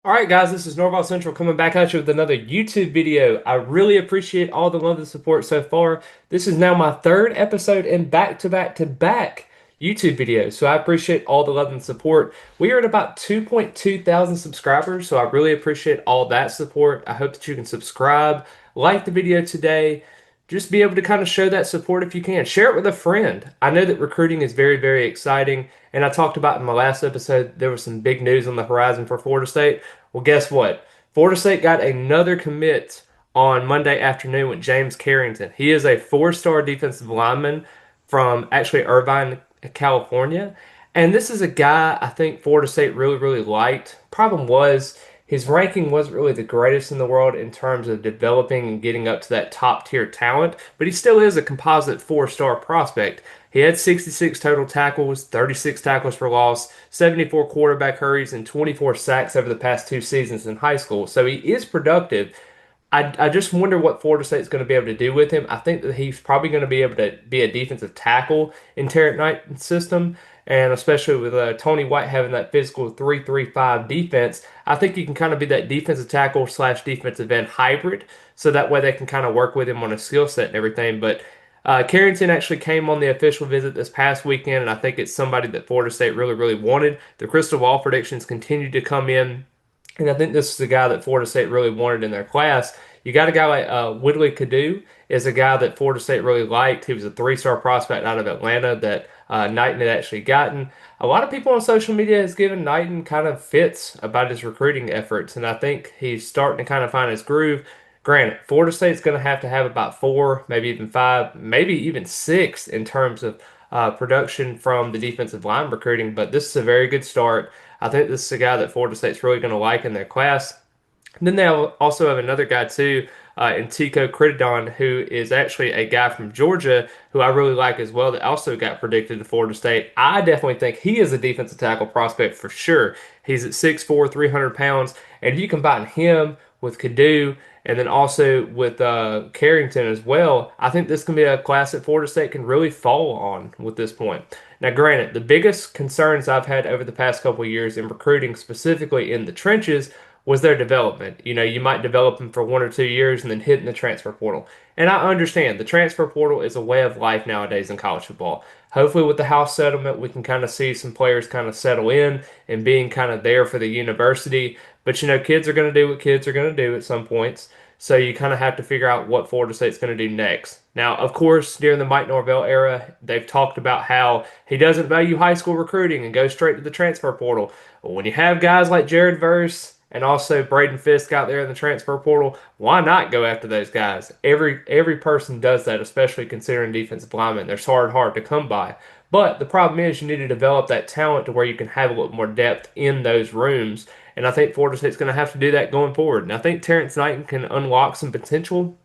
Alright guys, this is Norval Central coming back at you with another YouTube video. I really appreciate all the love and support so far. This is now my third episode in back-to-back-to-back YouTube videos, so I appreciate all the love and support. We are at about 2.2 thousand subscribers, so I really appreciate all that support. I hope that you can subscribe, like the video today, just be able to kind of show that support if you can. Share it with a friend. I know that recruiting is very, very exciting, and I talked about in my last episode, there was some big news on the horizon for Florida State. Well, guess what? Florida State got another commit on Monday afternoon with James Carrington. He is a four-star defensive lineman from actually Irvine, California. And this is a guy I think Florida State really, really liked. Problem was his ranking wasn't really the greatest in the world in terms of developing and getting up to that top tier talent, but he still is a composite four-star prospect. He had 66 total tackles, 36 tackles for loss, 74 quarterback hurries, and 24 sacks over the past two seasons in high school. So he is productive. I just wonder what Florida State's going to be able to do with him. I think that he's probably going to be able to be a defensive tackle in Terrence Knighton's system, and especially with Tony White having that physical 3-3-5 defense, I think he can kind of be that defensive tackle slash defensive end hybrid. So that way they can kind of work with him on a skill set and everything. But Carrington actually came on the official visit this past weekend, and I think it's somebody that Florida State really, really wanted. The crystal ball predictions continue to come in, and I think this is the guy that Florida State really wanted in their class. You got a guy like Whitley Cadu is a guy that Florida State really liked. He was a three-star prospect out of Atlanta that Knighton had actually gotten. A lot of people on social media has given Knighton kind of fits about his recruiting efforts, and I think he's starting to kind of find his groove. Granted, Florida State's going to have about four, maybe even five, maybe even six in terms of production from the defensive line recruiting, but this is a very good start. I think this is a guy that Florida State's really going to like in their class. And then they also have another guy too, in Tico Critidon, who is actually a guy from Georgia who I really like as well that also got predicted to Florida State. I definitely think he is a defensive tackle prospect for sure. He's at 6'4", 300 pounds, and if you combine him with Cadu and then also with Carrington as well, I think this can be a class that Florida State can really fall on with this point. Now, granted, the biggest concerns I've had over the past couple of years in recruiting, specifically in the trenches, was their development. You know, you might develop them for 1 or 2 years and then hit in the transfer portal. And I understand the transfer portal is a way of life nowadays in college football. Hopefully, with the house settlement, we can kind of see some players kind of settle in and being kind of there for the university. But, you know, kids are going to do what kids are going to do at some points. So you kind of have to figure out what Florida State's going to do next. Now, of course, during the Mike Norvell era, they've talked about how he doesn't value high school recruiting and goes straight to the transfer portal. Well, when you have guys like Jared Verse and also Braden Fisk out there in the transfer portal, why not go after those guys? Every person does that, especially considering defensive linemen. They're hard to come by. But the problem is you need to develop that talent to where you can have a little more depth in those rooms. And I think Florida State's going to have to do that going forward. And I think Terrence Knighton can unlock some potential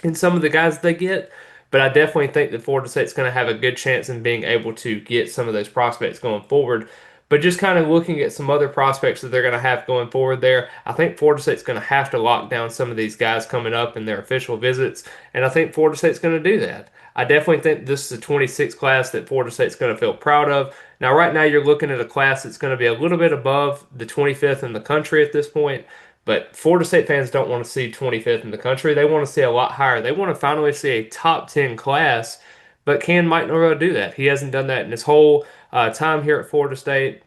in some of the guys they get. But I definitely think that Florida State's going to have a good chance in being able to get some of those prospects going forward. But just kind of looking at some other prospects that they're going to have going forward there, I think Florida State's going to have to lock down some of these guys coming up in their official visits, and I think Florida State's going to do that. I definitely think this is a 26 class that Florida State's going to feel proud of. Now, right now, you're looking at a class that's going to be a little bit above the 25th in the country at this point, but Florida State fans don't want to see 25th in the country. They want to see a lot higher. They want to finally see a top 10 class, but can Mike Norvell do that? He hasn't done that in his whole time here at Florida State.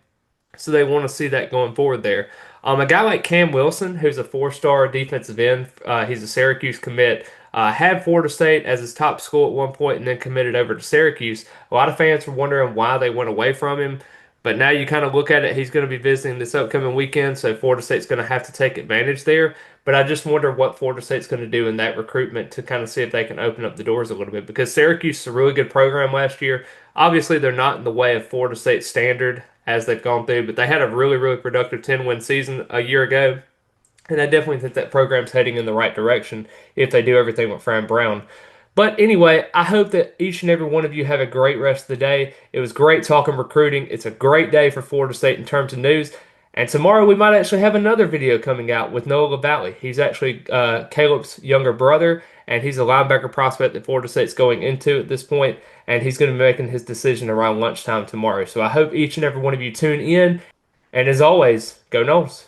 So they want to see that going forward there. A guy like Cam Wilson, who's a four-star defensive end, he's a Syracuse commit, had Florida State as his top school at one point and then committed over to Syracuse. A lot of fans were wondering why they went away from him. But now you kind of look at it, he's going to be visiting this upcoming weekend, so Florida State's going to have to take advantage there. But I just wonder what Florida State's going to do in that recruitment to kind of see if they can open up the doors a little bit. Because Syracuse is a really good program last year. Obviously, they're not in the way of Florida State's standard as they've gone through, but they had a really, really productive 10-win season a year ago. And I definitely think that program's heading in the right direction if they do everything with Fran Brown. But anyway, I hope that each and every one of you have a great rest of the day. It was great talking recruiting. It's a great day for Florida State in terms of news. And tomorrow we might actually have another video coming out with Noah LaValle. He's actually Caleb's younger brother, and he's a linebacker prospect that Florida State's going into at this point, and he's going to be making his decision around lunchtime tomorrow. So I hope each and every one of you tune in, and as always, go Noles.